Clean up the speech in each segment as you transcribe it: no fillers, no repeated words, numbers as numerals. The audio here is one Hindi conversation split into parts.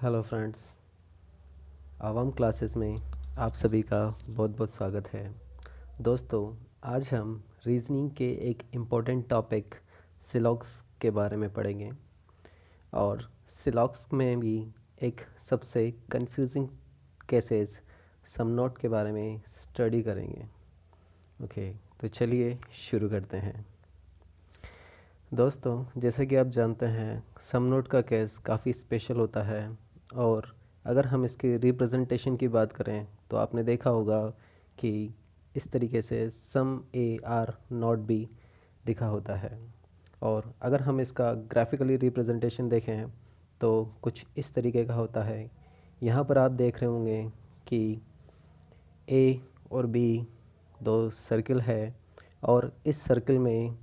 हेलो फ्रेंड्स, आवाम क्लासेस में आप सभी का बहुत बहुत स्वागत है। दोस्तों, आज हम रीजनिंग के एक इम्पोर्टेंट टॉपिक सिलॉक्स के बारे में पढ़ेंगे और सिलॉक्स में भी एक सबसे कंफ्यूजिंग केसेस सम नोट के बारे में स्टडी करेंगे। ओके, तो चलिए शुरू करते हैं। दोस्तों, जैसे कि आप जानते हैं, सम नोट का केस काफ़ी स्पेशल होता है और अगर हम इसकी रिप्रेजेंटेशन की बात करें तो आपने देखा होगा कि इस तरीके से सम ए आर नॉट बी लिखा होता है। और अगर हम इसका ग्राफिकली रिप्रेजेंटेशन देखें तो कुछ इस तरीके का होता है। यहाँ पर आप देख रहे होंगे कि ए और बी दो सर्किल है और इस सर्किल में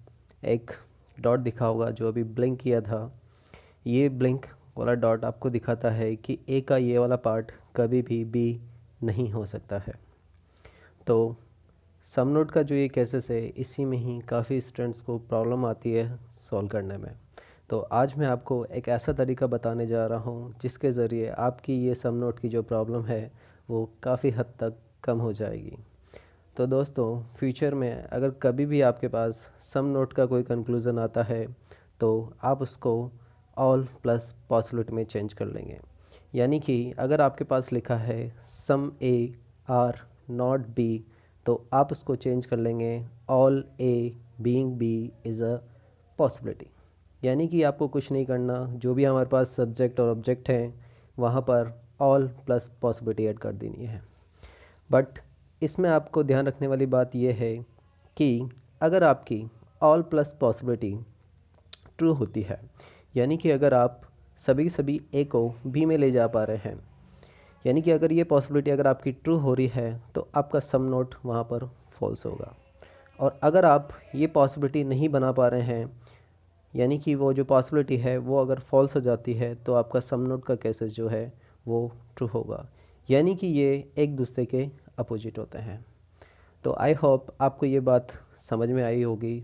एक डॉट दिखा होगा जो अभी ब्लिंक किया था। ये ब्लिंक वाला डॉट आपको दिखाता है कि ए का ये वाला पार्ट कभी भी बी नहीं हो सकता है। तो सम नोट का जो ये केसेस है, इसी में ही काफ़ी स्टूडेंट्स को प्रॉब्लम आती है सॉल्व करने में। तो आज मैं आपको एक ऐसा तरीका बताने जा रहा हूँ जिसके ज़रिए आपकी ये सम नोट की जो प्रॉब्लम है वो काफ़ी हद तक कम हो जाएगी। तो दोस्तों, फ्यूचर में अगर कभी भी आपके पास सम नोट का कोई कंक्लूज़न आता है तो आप उसको ऑल प्लस पॉसिबिलिटी में चेंज कर लेंगे। यानी कि अगर आपके पास लिखा है some A are not B, तो आप उसको चेंज कर लेंगे all A being B is a possibility. यानी कि आपको कुछ नहीं करना, जो भी हमारे पास सब्जेक्ट और ऑब्जेक्ट हैं वहाँ पर ऑल प्लस पॉसिबिलिटी ऐड कर देनी है। बट इसमें आपको ध्यान रखने वाली बात यह है कि अगर आपकी ऑल प्लस पॉसिबिलिटी ट्रू होती है, यानी कि अगर आप सभी ए को बी में ले जा पा रहे हैं, यानी कि अगर ये पॉसिबिलिटी अगर आपकी ट्रू हो रही है तो आपका सम नोट वहाँ पर फॉल्स होगा। और अगर आप ये पॉसिबिलिटी नहीं बना पा रहे हैं, यानी कि वो जो पॉसिबिलिटी है वो अगर फॉल्स हो जाती है, तो आपका सम नोट का केसेस जो है वो ट्रू होगा। यानी कि ये एक दूसरे के अपोजिट होते हैं। तो आई होप आपको ये बात समझ में आई होगी।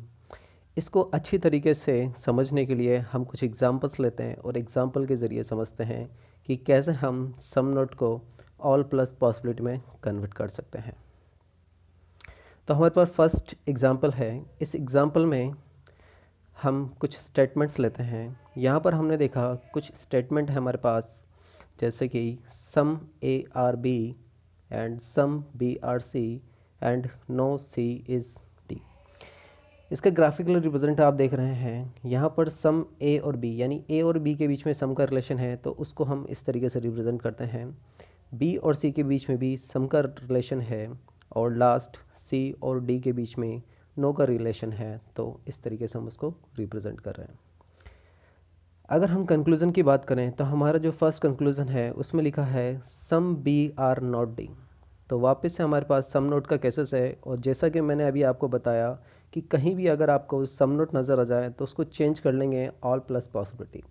इसको अच्छी तरीके से समझने के लिए हम कुछ एग्जांपल्स लेते हैं और एग्जांपल के ज़रिए समझते हैं कि कैसे हम सम नोट को ऑल प्लस पॉसिबिलिटी में कन्वर्ट कर सकते हैं। तो हमारे पास फर्स्ट एग्जांपल है। इस एग्जांपल में हम कुछ स्टेटमेंट्स लेते हैं। यहाँ पर हमने देखा कुछ स्टेटमेंट है हमारे पास, जैसे कि some A are B and some B are C and no C is D. इसका ग्राफिकल रिप्रेजेंट आप देख रहे हैं। यहाँ पर सम ए और बी, यानी ए और बी के बीच में सम का रिलेशन है, तो उसको हम इस तरीके से रिप्रेजेंट करते हैं। बी और सी के बीच में भी सम का रिलेशन है और लास्ट सी और डी के बीच में नो का रिलेशन है, तो इस तरीके से हम उसको रिप्रेजेंट कर रहे हैं। अगर हम कंक्लूज़न की बात करें तो हमारा जो फर्स्ट कंक्लूज़न है उसमें लिखा है some B are not D. तो वापस से हमारे पास सम नोट का केसेस है और जैसा कि मैंने अभी आपको बताया कि कहीं भी अगर आपको सम नोट नज़र आ जाए तो उसको चेंज कर लेंगे ऑल प्लस पॉसिबिलिटी।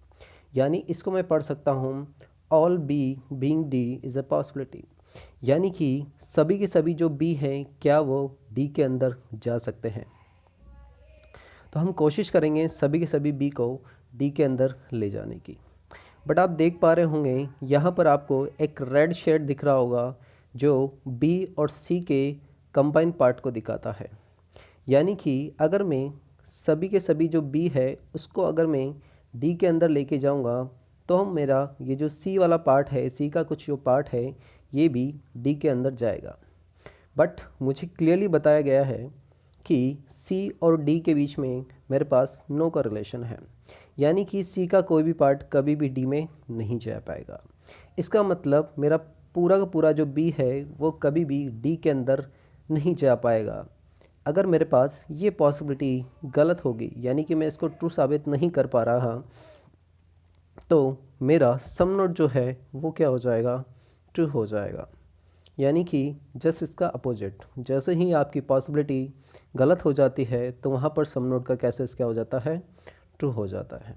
यानी इसको मैं पढ़ सकता हूँ all B being D is a possibility. यानी कि सभी के सभी जो बी हैं क्या वो डी के अंदर जा सकते हैं। तो हम कोशिश करेंगे सभी के सभी बी को डी के अंदर ले जाने की। बट आप देख पा रहे होंगे यहाँ पर आपको एक रेड शेड दिख रहा होगा जो बी और सी के कंबाइन पार्ट को दिखाता है। यानी कि अगर मैं सभी के सभी जो बी है उसको अगर मैं डी के अंदर लेके जाऊँगा तो हम मेरा ये जो सी वाला पार्ट है, सी का कुछ जो पार्ट है ये भी डी के अंदर जाएगा। बट मुझे क्लियरली बताया गया है कि सी और डी के बीच में मेरे पास नो का रिलेशन है। यानी कि सी का कोई भी पार्ट कभी भी डी में नहीं जा पाएगा। इसका मतलब मेरा पूरा का पूरा जो बी है वो कभी भी डी के अंदर नहीं जा पाएगा। अगर मेरे पास ये पॉसिबिलिटी गलत होगी, यानी कि मैं इसको ट्रू साबित नहीं कर पा रहा, तो मेरा सम नोट जो है वो क्या हो जाएगा, ट्रू हो जाएगा। यानी कि जस्ट इसका अपोजिट, जैसे ही आपकी पॉसिबिलिटी गलत हो जाती है तो वहाँ पर सम नोट का कैसेस क्या हो जाता है, ट्रू हो जाता है।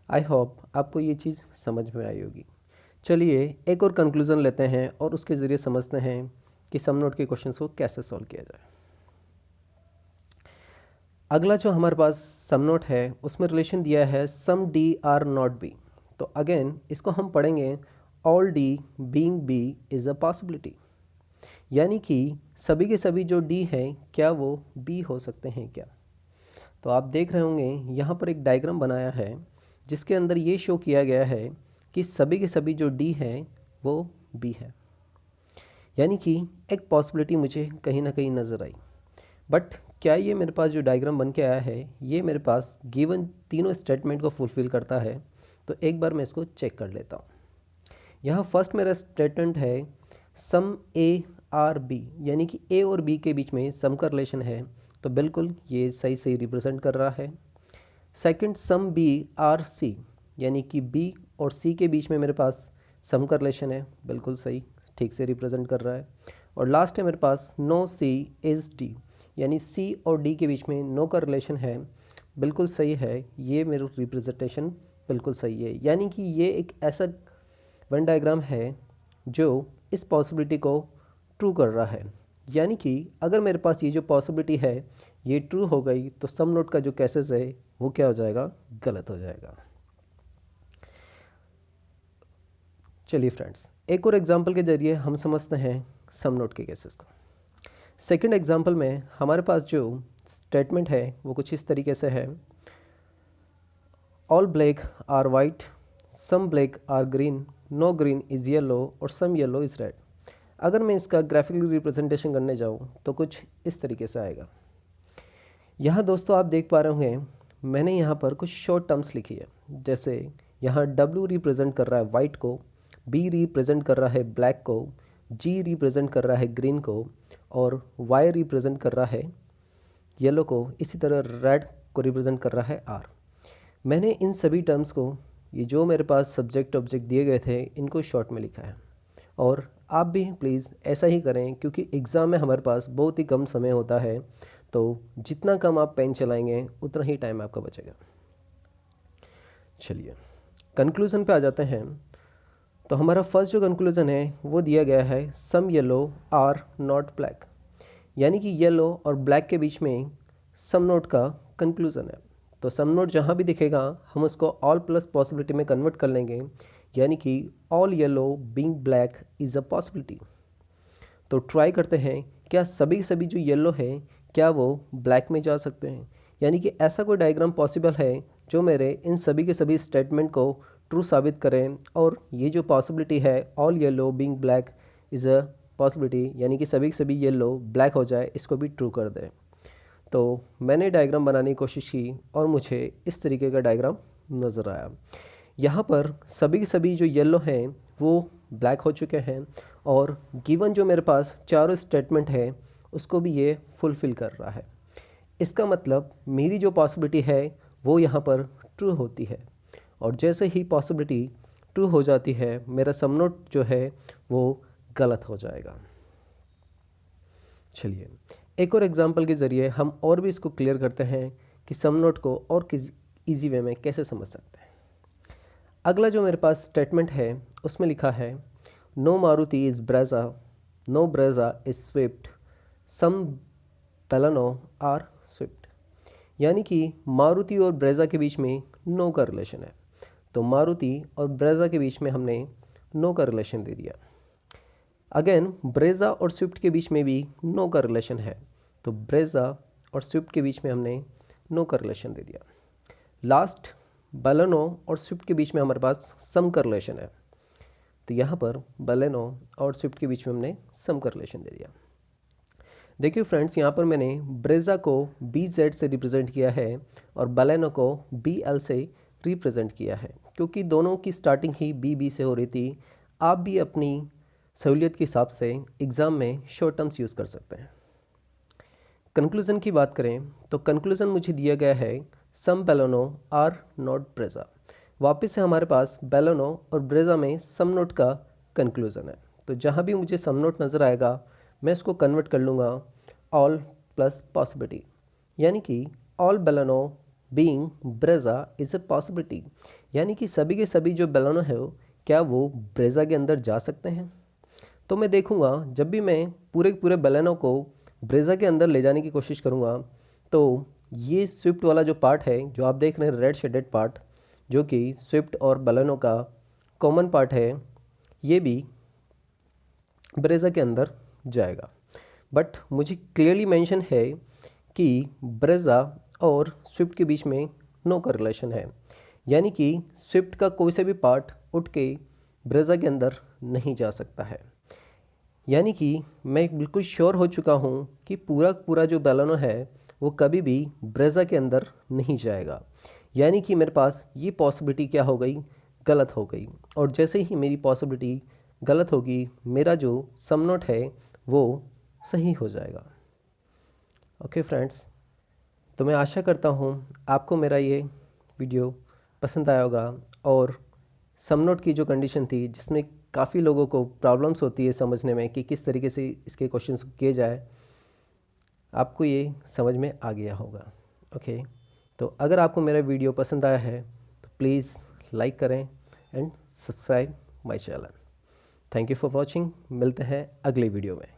आई होप आपको ये चीज़ समझ में आई होगी। चलिए एक और कंक्लूज़न लेते हैं और उसके ज़रिए समझते हैं कि सम नोट के क्वेश्चन को कैसे सॉल्व किया जाए। अगला जो हमारे पास सम नोट है उसमें रिलेशन दिया है some D are not B. तो अगेन इसको हम पढ़ेंगे all D being B is a possibility, यानी कि सभी के सभी जो डी हैं क्या वो बी हो सकते हैं क्या। तो आप देख रहे होंगे यहाँ पर एक डायग्राम बनाया है जिसके अंदर ये शो किया गया है कि सभी के सभी जो डी हैं वो बी है, यानी कि एक पॉसिबिलिटी मुझे कहीं ना कहीं नज़र आई। बट क्या ये मेरे पास जो डायग्राम बन के आया है ये मेरे पास गिवन तीनों स्टेटमेंट को फुलफ़िल करता है? तो एक बार मैं इसको चेक कर लेता हूँ। यहाँ फर्स्ट मेरा स्टेटमेंट है सम ए आर बी, यानी कि ए और बी के बीच में सम का रिलेशन है, तो बिल्कुल ये सही सही रिप्रेजेंट कर रहा है। Second some B are C, यानी कि बी और सी के बीच में मेरे पास सम का रिलेशन है, बिल्कुल सही ठीक से रिप्रेजेंट कर रहा है। और लास्ट है मेरे पास नो सी इज़ डी, यानी सी और डी के बीच में नो का रिलेशन है, बिल्कुल सही है। ये मेरा रिप्रेजेंटेशन बिल्कुल सही है, यानी कि ये एक ऐसा वन डायग्राम है जो इस पॉसिबिलिटी को ट्रू कर रहा है। यानी कि अगर मेरे पास ये जो पॉसिबिलिटी है ये ट्रू हो गई तो सम नोट का जो केसेस है वो क्या हो जाएगा, गलत हो जाएगा। चलिए फ्रेंड्स, एक और एग्जांपल के जरिए हम समझते हैं सम नोट के केसेस को। सेकंड एग्जांपल में हमारे पास जो स्टेटमेंट है वो कुछ इस तरीके से है, all black are white, some black are green, no green is yellow और सम येलो इज़ रेड। अगर मैं इसका ग्राफिकली रिप्रेजेंटेशन करने जाऊँ तो कुछ इस तरीके से आएगा। यहाँ दोस्तों आप देख पा रहे होंगे मैंने यहाँ पर कुछ शॉर्ट टर्म्स लिखी है, जैसे यहाँ W रिप्रेजेंट कर रहा है वाइट को, B रिप्रेजेंट कर रहा है ब्लैक को, G रिप्रेजेंट कर रहा है ग्रीन को और Y रिप्रेजेंट कर रहा है येलो को, इसी तरह रेड को रिप्रेजेंट कर रहा है R। मैंने इन सभी टर्म्स को, ये जो मेरे पास सब्जेक्ट ऑब्जेक्ट दिए गए थे, इनको शॉर्ट में लिखा है। और आप भी प्लीज़ ऐसा ही करें, क्योंकि एग्ज़ाम में हमारे पास बहुत ही कम समय होता है, तो जितना कम आप पेन चलाएंगे उतना ही टाइम आपका बचेगा। चलिए कंक्लूज़न पे आ जाते हैं। तो हमारा फर्स्ट जो कंक्लूज़न है वो दिया गया है सम येलो आर नॉट ब्लैक, यानी कि येलो और ब्लैक के बीच में सम नोट का कंक्लूज़न है। तो सम नोट जहाँ भी दिखेगा हम उसको ऑल प्लस पॉसिबिलिटी में कन्वर्ट कर लेंगे, यानी कि all yellow being black is a possibility. तो ट्राई करते हैं क्या सभी जो येलो है क्या वो ब्लैक में जा सकते हैं, यानी कि ऐसा कोई डायग्राम पॉसिबल है जो मेरे इन सभी के सभी स्टेटमेंट को ट्रू साबित करें, और ये जो पॉसिबिलिटी है all yellow being black is a possibility, यानी कि सभी येलो ब्लैक हो जाए, इसको भी ट्रू कर दे। तो मैंने डायग्राम बनाने की कोशिश की और मुझे इस तरीके का डायग्राम नज़र आया। यहाँ पर सभी जो येलो हैं वो ब्लैक हो चुके हैं, और गिवन जो मेरे पास चारों स्टेटमेंट है उसको भी ये फुलफ़िल कर रहा है। इसका मतलब मेरी जो पॉसिबिलिटी है वो यहाँ पर ट्रू होती है, और जैसे ही पॉसिबिलिटी ट्रू हो जाती है मेरा सम नोट जो है वो गलत हो जाएगा। चलिए एक और एग्जांपल के ज़रिए हम और भी इसको क्लियर करते हैं कि सम नोट को और किस ईजी वे में कैसे समझ सकते हैं। अगला जो मेरे पास स्टेटमेंट है उसमें लिखा है no Maruti is Brezza, no Brezza is Swift, some Baleno are Swift, यानी कि मारुति और ब्रेजा के बीच में नो का रिलेशन है। तो मारुति और ब्रेजा के बीच में हमने नो का रिलेशन दे दिया। अगेन ब्रेजा और स्विफ्ट के बीच में भी नो का रिलेशन है, तो ब्रेजा और स्विफ्ट के बीच में हमने नो का रिलेशन दे दिया। लास्ट बेलेनो और स्विफ्ट के बीच में हमारे पास सम का रिलेशन है, तो यहाँ पर बेलेनो और स्विफ्ट के बीच में हमने सम का रिलेशन दे दिया। देखिए फ्रेंड्स, यहाँ पर मैंने ब्रेजा को BZ से रिप्रेजेंट किया है और बेलेनो को BL से रिप्रेजेंट किया है, क्योंकि दोनों की स्टार्टिंग ही BB से हो रही थी। आप भी अपनी सहूलियत के हिसाब से एग्ज़ाम में शॉर्ट टर्म्स यूज़ कर सकते हैं। कंक्लूज़न की बात करें तो कंक्लूज़न मुझे दिया गया है सम बेलेनो आर नॉट ब्रेजा। वापस से हमारे पास बेलेनो और ब्रेजा में सम नोट का कंक्लूज़न है, तो जहाँ भी मुझे सम नोट नज़र आएगा मैं इसको कन्वर्ट कर लूँगा ऑल प्लस पॉसिबिलिटी, यानी कि all Baleno being Brezza is a possibility, यानी कि सभी के सभी जो बेलेनो है क्या वो ब्रेजा के अंदर जा सकते हैं। तो मैं देखूँगा जब भी मैं पूरे बेलेनो को ब्रेजा के अंदर ले जाने की कोशिश करूँगा, तो ये स्विफ्ट वाला जो पार्ट है जो आप देख रहे हैं रेड शेडेड पार्ट, जो कि स्विफ्ट और बलेनो का कॉमन पार्ट है, ये भी ब्रेज़ा के अंदर जाएगा। बट मुझे क्लियरली मेंशन है कि ब्रेज़ा और स्विफ्ट के बीच में नो कोरिलेशन है, यानी कि स्विफ्ट का कोई से भी पार्ट उठ के ब्रेज़ा के अंदर नहीं जा सकता है। यानी कि मैं बिल्कुल श्योर हो चुका हूँ कि पूरा जो बलेनो है वो कभी भी ब्रेज़ा के अंदर नहीं जाएगा। यानी कि मेरे पास ये पॉसिबिलिटी क्या हो गई, गलत हो गई। और जैसे ही मेरी पॉसिबिलिटी गलत होगी, मेरा जो सम नोट है वो सही हो जाएगा। ओके फ्रेंड्स, तो मैं आशा करता हूँ आपको मेरा ये वीडियो पसंद आया होगा। और सम नोट की जो कंडीशन थी, जिसमें काफ़ी लोगों को प्रॉब्लम्स होती है समझने में कि किस तरीके से इसके क्वेश्चंस किए जाए, आपको ये समझ में आ गया होगा। ओके, तो अगर आपको मेरा वीडियो पसंद आया है तो प्लीज़ लाइक करें and subscribe my channel. Thank you for watching. मिलते हैं अगले वीडियो में।